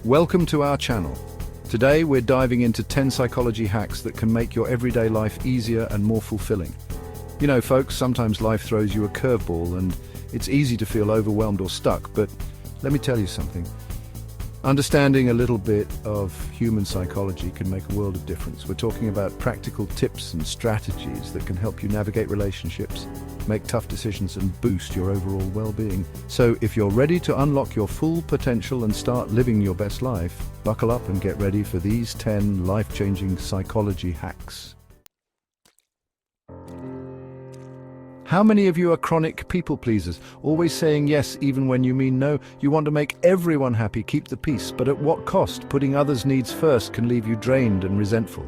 Welcome to our channel. Today we're diving into 10 psychology hacks that can make your everyday life easier and more fulfilling. You know, folks, sometimes life throws you a curveball and it's easy to feel overwhelmed or stuck, but let me tell you something. Understanding a little bit of human psychology can make a world of difference. We're talking about practical tips and strategies that can help you navigate relationships, make tough decisions, and boost your overall well-being. So if you're ready to unlock your full potential and start living your best life, buckle up and get ready for these 10 life-changing psychology hacks. How many of you are chronic people pleasers, always saying yes even when you mean no? You want to make everyone happy, keep the peace, but at what cost? Putting others' needs first can leave you drained and resentful.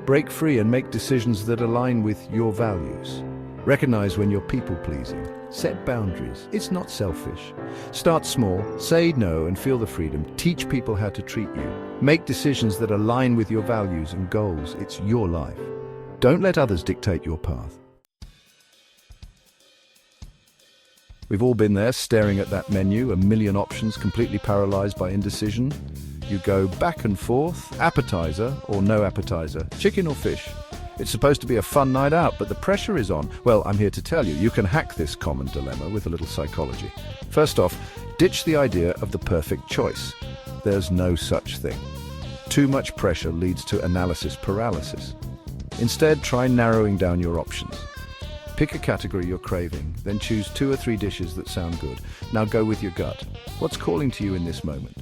Break free and make decisions that align with your values. Recognize when you're people pleasing. Set boundaries. It's not selfish. Start small, say no and feel the freedom. Teach people how to treat you. Make decisions that align with your values and goals. It's your life. Don't let others dictate your path. We've all been there, staring at that menu, a million options, completely paralyzed by indecision. You go back and forth, appetizer or no appetizer, chicken or fish. It's supposed to be a fun night out, but the pressure is on. Well, I'm here to tell you, you can hack this common dilemma with a little psychology. First off, ditch the idea of the perfect choice. There's no such thing. Too much pressure leads to analysis paralysis. Instead, try narrowing down your options. Pick a category you're craving, then choose 2 or 3 dishes that sound good. Now go with your gut. What's calling to you in this moment?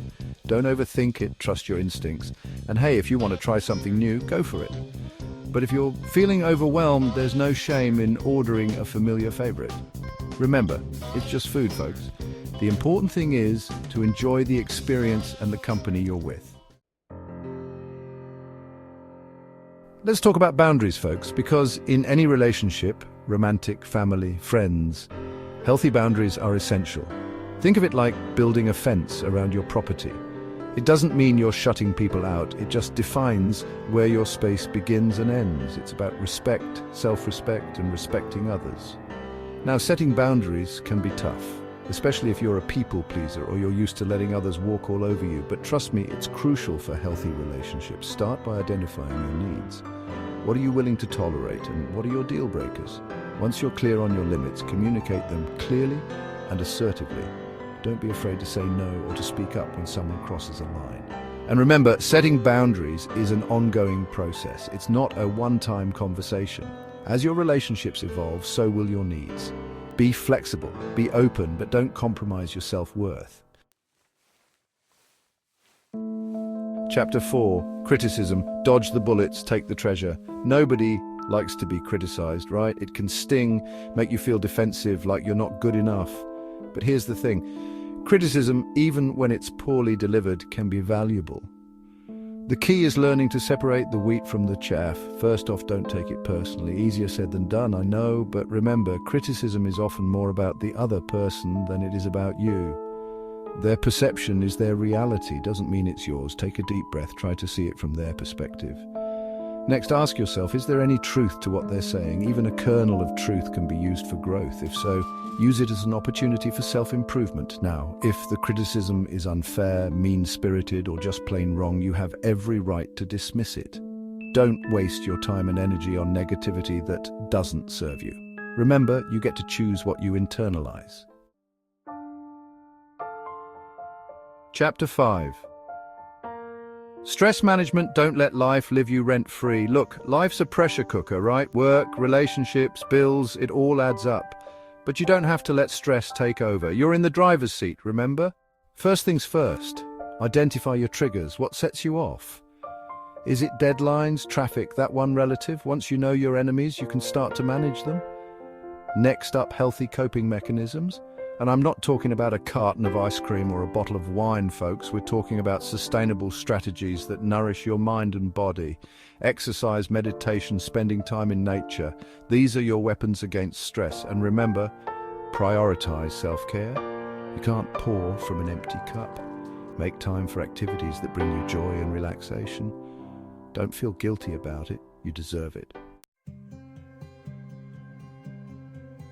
Don't overthink it, trust your instincts. And hey, if you want to try something new, go for it. But if you're feeling overwhelmed, there's no shame in ordering a familiar favorite. Remember, it's just food, folks. The important thing is to enjoy the experience and the company you're with. Let's talk about boundaries, folks, because in any relationship, romantic, family, friends, healthy boundaries are essential. Think of it like building a fence around your property. It doesn't mean you're shutting people out, it just defines where your space begins and ends. It's about respect, self-respect, and respecting others. Now, setting boundaries can be tough, especially if you're a people pleaser or you're used to letting others walk all over you. But trust me, it's crucial for healthy relationships. Start by identifying your needs. What are you willing to tolerate and what are your deal breakers? Once you're clear on your limits, communicate them clearly and assertively. Don't be afraid to say no or to speak up when someone crosses a line. And remember, setting boundaries is an ongoing process. It's not a one-time conversation. As your relationships evolve, so will your needs. Be flexible, be open, but don't compromise your self-worth. Chapter 4. Criticism. Dodge the bullets, take the treasure. Nobody likes to be criticized, right? It can sting, make you feel defensive, like you're not good enough. But here's the thing. Criticism, even when it's poorly delivered, can be valuable. The key is learning to separate the wheat from the chaff. First off, don't take it personally. Easier said than done, I know, but remember, criticism is often more about the other person than it is about you. Their perception is their reality, doesn't mean it's yours. Take a deep breath, try to see it from their perspective. Next, ask yourself, is there any truth to what they're saying? Even a kernel of truth can be used for growth. If so, use it as an opportunity for self-improvement. Now, if the criticism is unfair, mean-spirited, or just plain wrong, you have every right to dismiss it. Don't waste your time and energy on negativity that doesn't serve you. Remember, you get to choose what you internalize. Chapter 5. Stress management. Don't let life live you rent-free. Look, life's a pressure cooker, right? Work, relationships, bills, it all adds up. But you don't have to let stress take over. You're in the driver's seat, remember? First things first, identify your triggers. What sets you off? Is it deadlines, traffic, that one relative? Once you know your enemies, you can start to manage them. Next up, healthy coping mechanisms. And I'm not talking about a carton of ice cream or a bottle of wine, folks. We're talking about sustainable strategies that nourish your mind and body. Exercise, meditation, spending time in nature. These are your weapons against stress. And remember, prioritize self-care. You can't pour from an empty cup. Make time for activities that bring you joy and relaxation. Don't feel guilty about it. You deserve it.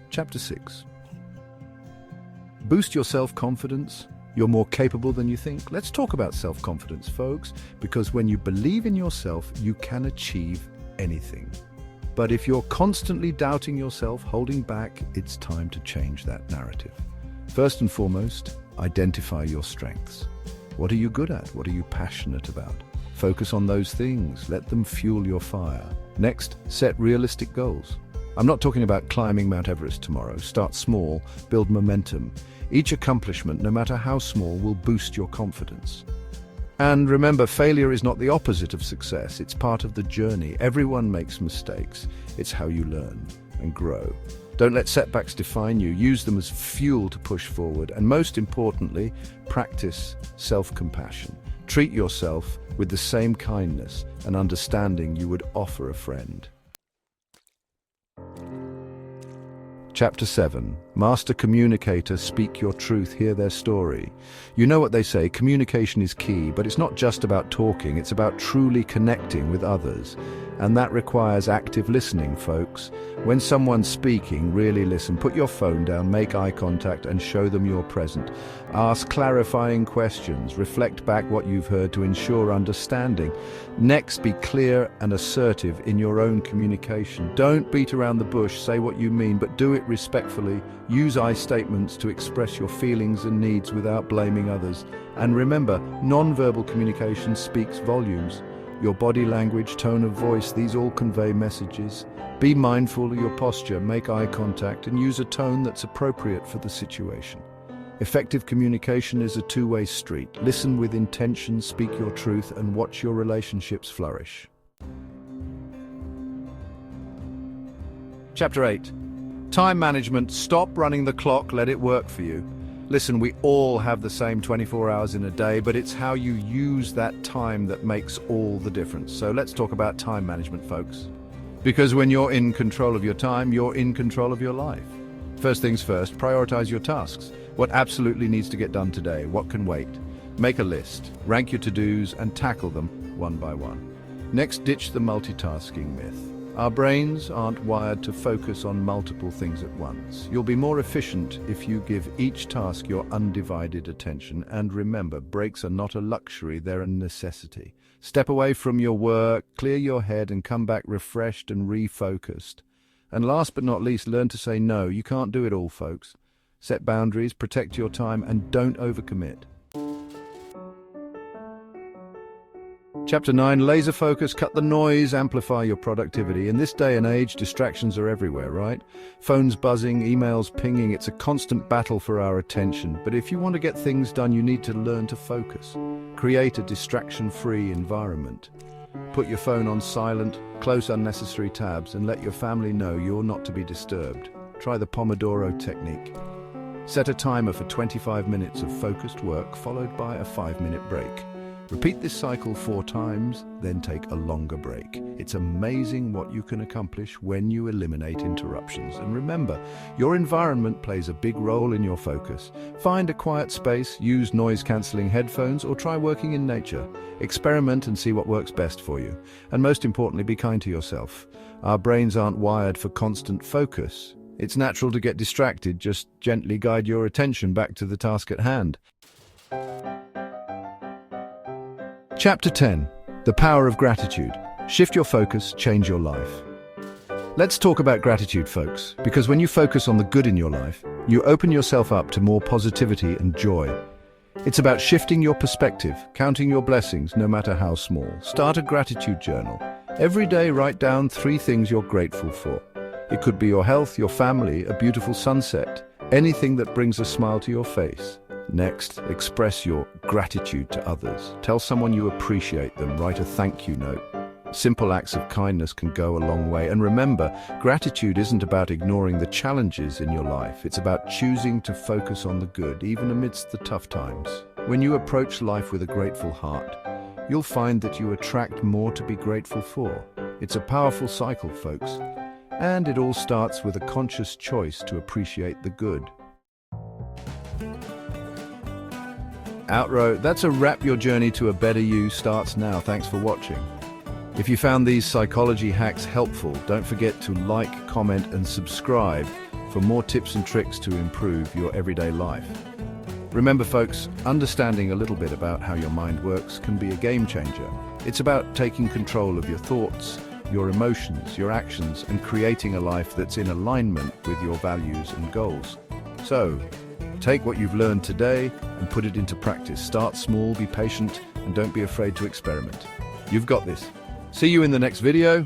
Chapter 6. Boost your self-confidence. You're more capable than you think. Let's talk about self-confidence, folks, because when you believe in yourself, you can achieve anything. But if you're constantly doubting yourself, holding back, it's time to change that narrative. First and foremost, identify your strengths. What are you good at? What are you passionate about? Focus on those things. Let them fuel your fire. Next, set realistic goals. I'm not talking about climbing Mount Everest tomorrow. Start small, build momentum. Each accomplishment, no matter how small, will boost your confidence. And remember, failure is not the opposite of success. It's part of the journey. Everyone makes mistakes. It's how you learn and grow. Don't let setbacks define you. Use them as fuel to push forward. And most importantly, practice self-compassion. Treat yourself with the same kindness and understanding you would offer a friend. Chapter 7. Master Communicator, speak your truth, hear their story. You know what they say, communication is key, but it's not just about talking, it's about truly connecting with others. And that requires active listening, folks. When someone's speaking, really listen. Put your phone down, make eye contact, and show them you're present. Ask clarifying questions. Reflect back what you've heard to ensure understanding. Next, be clear and assertive in your own communication. Don't beat around the bush, say what you mean, but do it respectfully. Use I statements to express your feelings and needs without blaming others. And remember, non-verbal communication speaks volumes. Your body language, tone of voice, these all convey messages. Be mindful of your posture, make eye contact, and use a tone that's appropriate for the situation. Effective communication is a two-way street. Listen with intention, speak your truth, and watch your relationships flourish. Chapter 8. Time management. Stop running the clock, let it work for you. Listen, we all have the same 24 hours in a day, but it's how you use that time that makes all the difference. So let's talk about time management, folks. Because when you're in control of your time, you're in control of your life. First things first, prioritize your tasks. What absolutely needs to get done today? What can wait? Make a list, rank your to-dos, and tackle them one by one. Next, ditch the multitasking myth. Our brains aren't wired to focus on multiple things at once. You'll be more efficient if you give each task your undivided attention. And remember, breaks are not a luxury, they're a necessity. Step away from your work, clear your head, and come back refreshed and refocused. And last but not least, learn to say no. You can't do it all, folks. Set boundaries, protect your time, and don't overcommit. Chapter 9, laser focus, cut the noise, amplify your productivity. In this day and age, distractions are everywhere, right? Phones buzzing, emails pinging, it's a constant battle for our attention. But if you want to get things done, you need to learn to focus. Create a distraction-free environment. Put your phone on silent, close unnecessary tabs, and let your family know you're not to be disturbed. Try the Pomodoro technique. Set a timer for 25 minutes of focused work, followed by a 5-minute break. Repeat this cycle 4 times, then take a longer break. It's amazing what you can accomplish when you eliminate interruptions. And remember, your environment plays a big role in your focus. Find a quiet space, use noise-canceling headphones, or try working in nature. Experiment and see what works best for you. And most importantly, be kind to yourself. Our brains aren't wired for constant focus. It's natural to get distracted. Just gently guide your attention back to the task at hand. Chapter 10. The Power of Gratitude. Shift your focus, change your life. Let's talk about gratitude, folks, because when you focus on the good in your life, you open yourself up to more positivity and joy. It's about shifting your perspective, counting your blessings, no matter how small. Start a gratitude journal. Every day, write down 3 things you're grateful for. It could be your health, your family, a beautiful sunset, anything that brings a smile to your face. Next, express your gratitude to others. Tell someone you appreciate them, write a thank you note. Simple acts of kindness can go a long way. And remember, gratitude isn't about ignoring the challenges in your life. It's about choosing to focus on the good, even amidst the tough times. When you approach life with a grateful heart, you'll find that you attract more to be grateful for. It's a powerful cycle, folks. And it all starts with a conscious choice to appreciate the good. Outro, that's a wrap. Your journey to a better you starts now. Thanks for watching. If you found these psychology hacks helpful, don't forget to like, comment, and subscribe for more tips and tricks to improve your everyday life. Remember, folks, understanding a little bit about how your mind works can be a game changer. It's about taking control of your thoughts, your emotions, your actions, and creating a life that's in alignment with your values and goals. So, take what you've learned today and put it into practice. Start small, be patient, and don't be afraid to experiment. You've got this. See you in the next video.